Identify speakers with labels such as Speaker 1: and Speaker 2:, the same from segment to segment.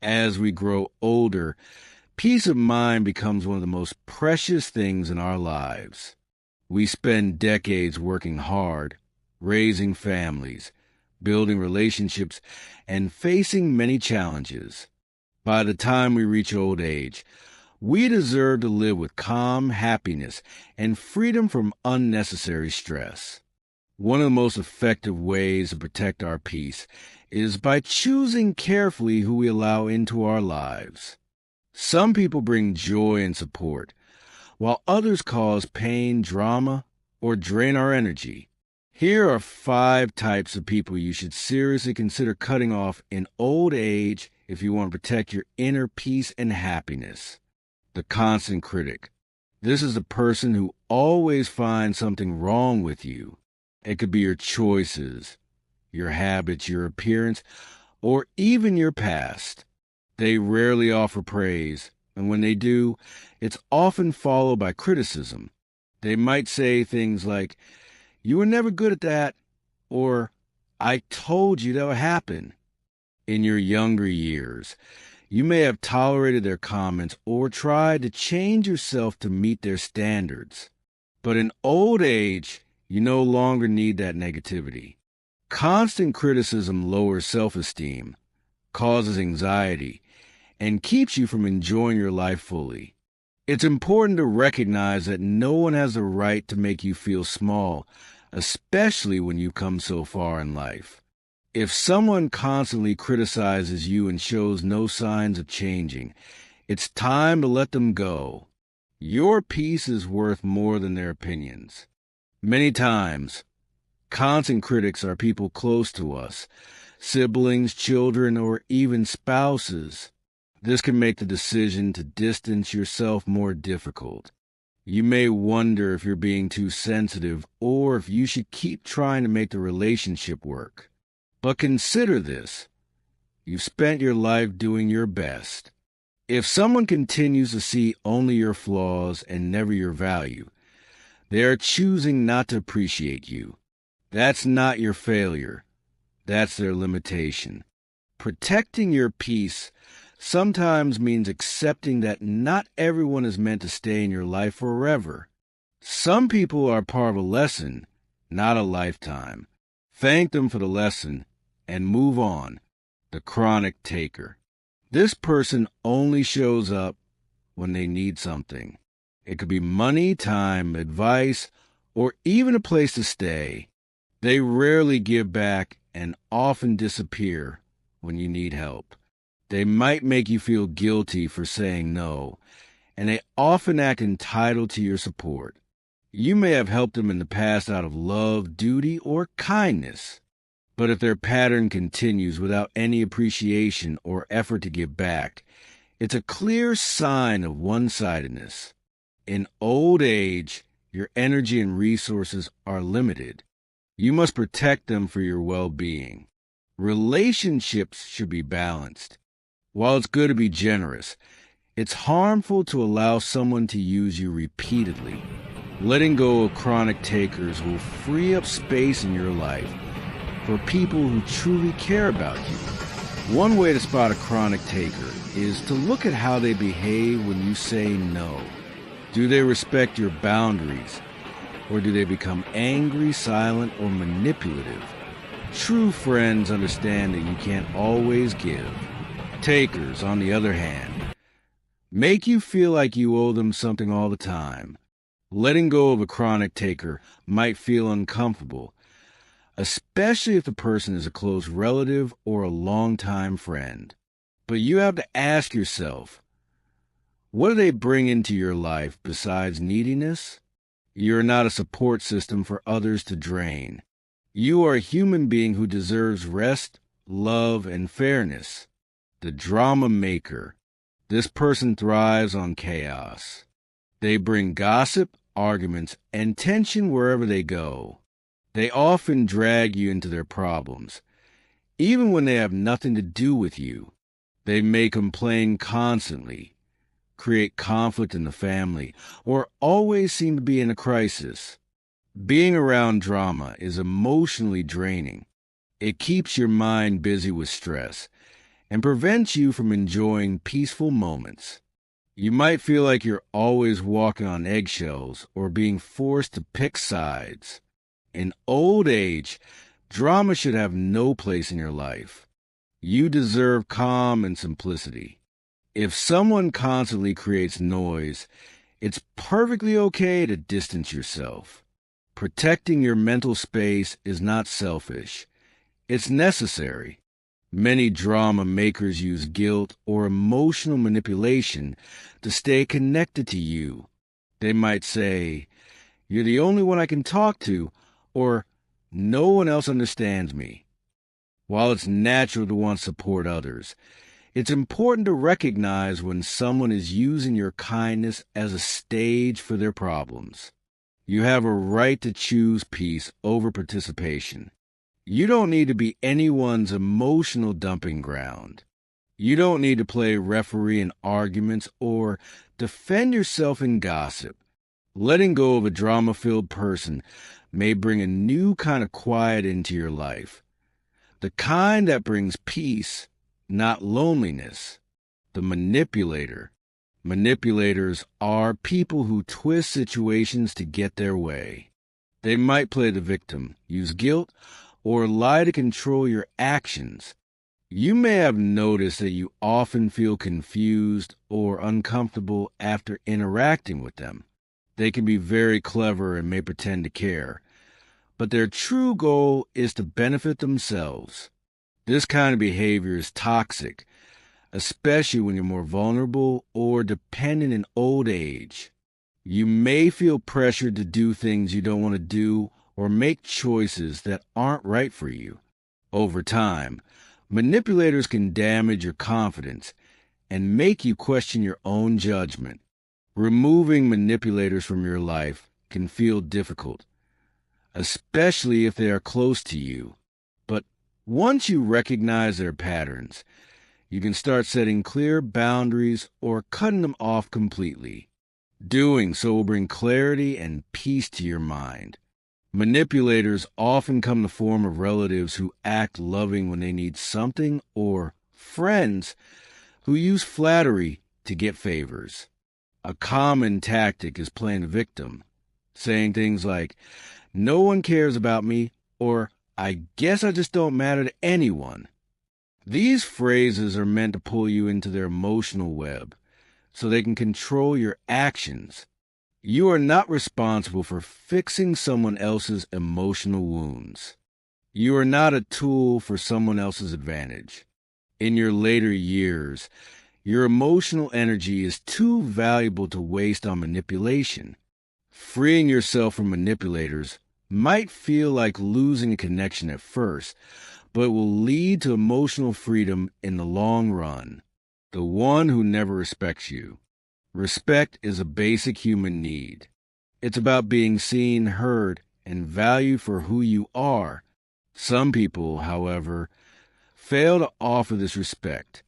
Speaker 1: As we grow older, peace of mind becomes one of the most precious things in our lives. We spend decades working hard, raising families, building relationships, and facing many challenges. By the time we reach old age, we deserve to live with calm happiness and freedom from unnecessary stress. One of the most effective ways to protect our peace is by choosing carefully who we allow into our lives. Some people bring joy and support, while others cause pain, drama, or drain our energy. Here are 5 types of people you should seriously consider cutting off in old age if you want to protect your inner peace and happiness. The constant critic. This is the person who always finds something wrong with you. It could be your choices, your habits, your appearance, or even your past. They rarely offer praise, and when they do, it's often followed by criticism. They might say things like, "You were never good at that," or "I told you that would happen." In your younger years, you may have tolerated their comments or tried to change yourself to meet their standards. But in old age, you no longer need that negativity. Constant criticism lowers self-esteem, causes anxiety, and keeps you from enjoying your life fully. It's important to recognize that no one has the right to make you feel small, especially when you've come so far in life. If someone constantly criticizes you and shows no signs of changing, it's time to let them go. Your peace is worth more than their opinions. Many times, constant critics are people close to us, siblings, children, or even spouses. This can make the decision to distance yourself more difficult. You may wonder if you're being too sensitive or if you should keep trying to make the relationship work. But consider this. You've spent your life doing your best. If someone continues to see only your flaws and never your value, they are choosing not to appreciate you. That's not your failure. That's their limitation. Protecting your peace sometimes means accepting that not everyone is meant to stay in your life forever. Some people are part of a lesson, not a lifetime. Thank them for the lesson and move on. The chronic taker. This person only shows up when they need something. It could be money, time, advice, or even a place to stay. They rarely give back and often disappear when you need help. They might make you feel guilty for saying no, and they often act entitled to your support. You may have helped them in the past out of love, duty, or kindness. But if their pattern continues without any appreciation or effort to give back, it's a clear sign of one-sidedness. In old age, your energy and resources are limited. You must protect them for your well-being. Relationships should be balanced. While it's good to be generous, it's harmful to allow someone to use you repeatedly. Letting go of chronic takers will free up space in your life for people who truly care about you. One way to spot a chronic taker is to look at how they behave when you say no. Do they respect your boundaries, or do they become angry, silent, or manipulative? True friends understand that you can't always give. Takers, on the other hand, make you feel like you owe them something all the time. Letting go of a chronic taker might feel uncomfortable, especially if the person is a close relative or a longtime friend. But you have to ask yourself, what do they bring into your life besides neediness? You're not a support system for others to drain. You are a human being who deserves rest, love, and fairness. The drama maker. This person thrives on chaos. They bring gossip, arguments, and tension wherever they go. They often drag you into their problems, even when they have nothing to do with you. They may complain constantly, create conflict in the family, or always seem to be in a crisis. Being around drama is emotionally draining. It keeps your mind busy with stress, and prevents you from enjoying peaceful moments. You might feel like you're always walking on eggshells or being forced to pick sides. In old age, drama should have no place in your life. You deserve calm and simplicity. If someone constantly creates noise, it's perfectly okay to distance yourself. Protecting your mental space is not selfish. It's necessary. Many drama makers use guilt or emotional manipulation to stay connected to you. They might say, "You're the only one I can talk to," or "No one else understands me." While it's natural to want to support others, it's important to recognize when someone is using your kindness as a stage for their problems. You have a right to choose peace over participation. You don't need to be anyone's emotional dumping ground. You don't need to play referee in arguments or defend yourself in gossip. Letting go of a drama-filled person may bring a new kind of quiet into your life. The kind that brings peace, not loneliness. The manipulator. Manipulators are people who twist situations to get their way. They might play the victim, use guilt, or lie to control your actions. You may have noticed that you often feel confused or uncomfortable after interacting with them. They can be very clever and may pretend to care, but their true goal is to benefit themselves. This kind of behavior is toxic, especially when you're more vulnerable or dependent in old age. You may feel pressured to do things you don't want to do or make choices that aren't right for you. Over time, manipulators can damage your confidence and make you question your own judgment. Removing manipulators from your life can feel difficult, especially if they are close to you. But once you recognize their patterns, you can start setting clear boundaries or cutting them off completely. Doing so will bring clarity and peace to your mind. Manipulators often come in the form of relatives who act loving when they need something, or friends who use flattery to get favors. A common tactic is playing the victim, saying things like, "No one cares about me," or "I guess I just don't matter to anyone." These phrases are meant to pull you into their emotional web so they can control your actions. You are not responsible for fixing someone else's emotional wounds. You are not a tool for someone else's advantage. In your later years, your emotional energy is too valuable to waste on manipulation. Freeing yourself from manipulators might feel like losing a connection at first, but will lead to emotional freedom in the long run. The one who never respects you. Respect is a basic human need. It's about being seen, heard, and valued for who you are. Some people, however, fail to offer this respect.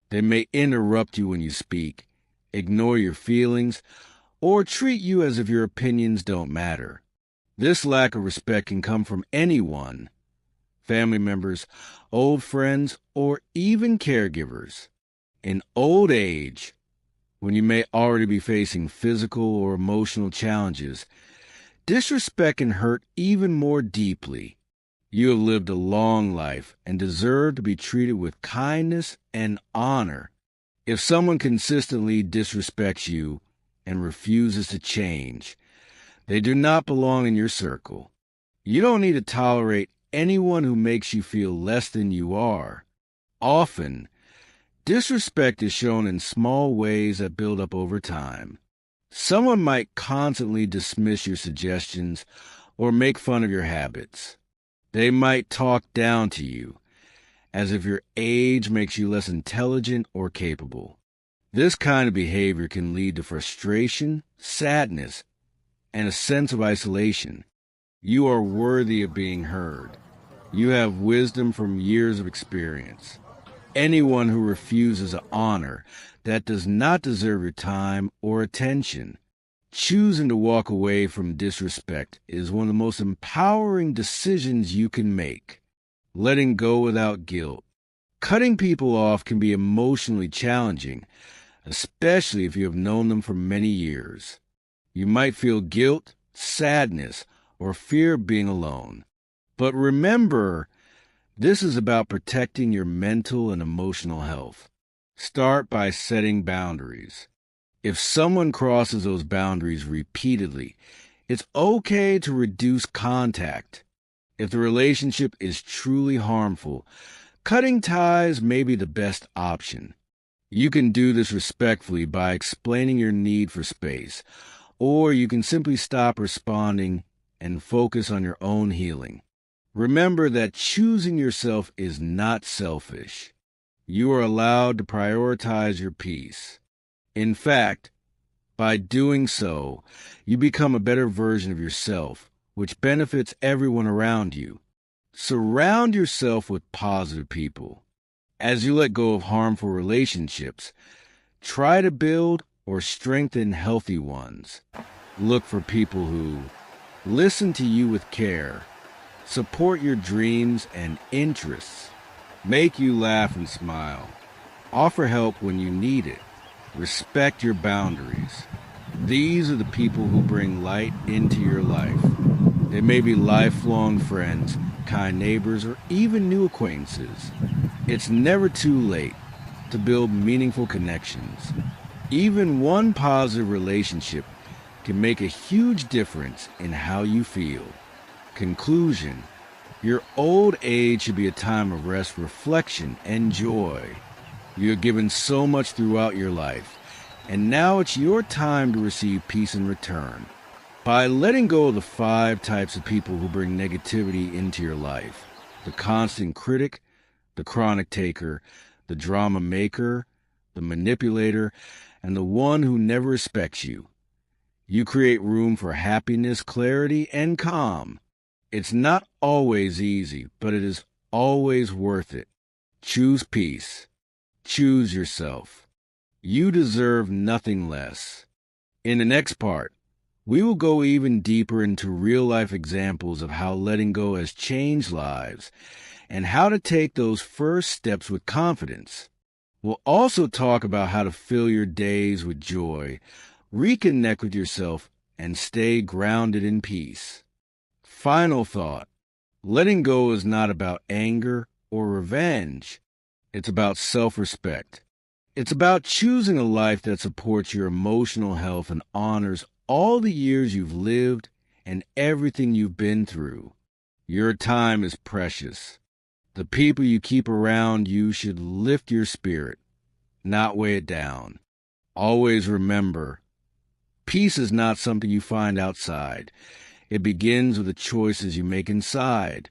Speaker 1: They may interrupt you when you speak, ignore your feelings, or treat you as if your opinions don't matter. This lack of respect can come from anyone, family members, old friends, or even caregivers. In old age, when you may already be facing physical or emotional challenges, disrespect can hurt even more deeply. You have lived a long life and deserve to be treated with kindness and honor. If someone consistently disrespects you and refuses to change, they do not belong in your circle. You don't need to tolerate anyone who makes you feel less than you are. Often, disrespect is shown in small ways that build up over time. Someone might constantly dismiss your suggestions or make fun of your habits. They might talk down to you, as if your age makes you less intelligent or capable. This kind of behavior can lead to frustration, sadness, and a sense of isolation. You are worthy of being heard. You have wisdom from years of experience. Anyone who refuses to honor that does not deserve your time or attention. Choosing to walk away from disrespect is one of the most empowering decisions you can make. Letting go without guilt. Cutting people off can be emotionally challenging, especially if you have known them for many years. You might feel guilt, sadness, or fear of being alone. But remember, this is about protecting your mental and emotional health. Start by setting boundaries. If someone crosses those boundaries repeatedly, it's okay to reduce contact. If the relationship is truly harmful, cutting ties may be the best option. You can do this respectfully by explaining your need for space, or you can simply stop responding and focus on your own healing. Remember that choosing yourself is not selfish. You are allowed to prioritize your peace. In fact, by doing so, you become a better version of yourself, which benefits everyone around you. Surround yourself with positive people. As you let go of harmful relationships, try to build or strengthen healthy ones. Look for people who listen to you with care, support your dreams and interests, make you laugh and smile, offer help when you need it, respect your boundaries. These are the people who bring light into your life. They may be lifelong friends, kind neighbors, or even new acquaintances. It's never too late to build meaningful connections. Even one positive relationship can make a huge difference in how you feel. Conclusion: your old age should be a time of rest, reflection, and joy. You have given so much throughout your life, and now it's your time to receive peace in return. By letting go of the 5 types of people who bring negativity into your life: the constant critic, the chronic taker, the drama maker, the manipulator, and the one who never respects you, you create room for happiness, clarity, and calm. It's not always easy, but it is always worth it. Choose peace. Choose yourself. You deserve nothing less. In the next part, we will go even deeper into real-life examples of how letting go has changed lives and how to take those first steps with confidence. We'll also talk about how to fill your days with joy, reconnect with yourself, and stay grounded in peace. Final thought: letting go is not about anger or revenge. It's about self-respect. It's about choosing a life that supports your emotional health and honors all the years you've lived and everything you've been through. Your time is precious. The people you keep around you should lift your spirit, not weigh it down. Always remember, peace is not something you find outside. It begins with the choices you make inside.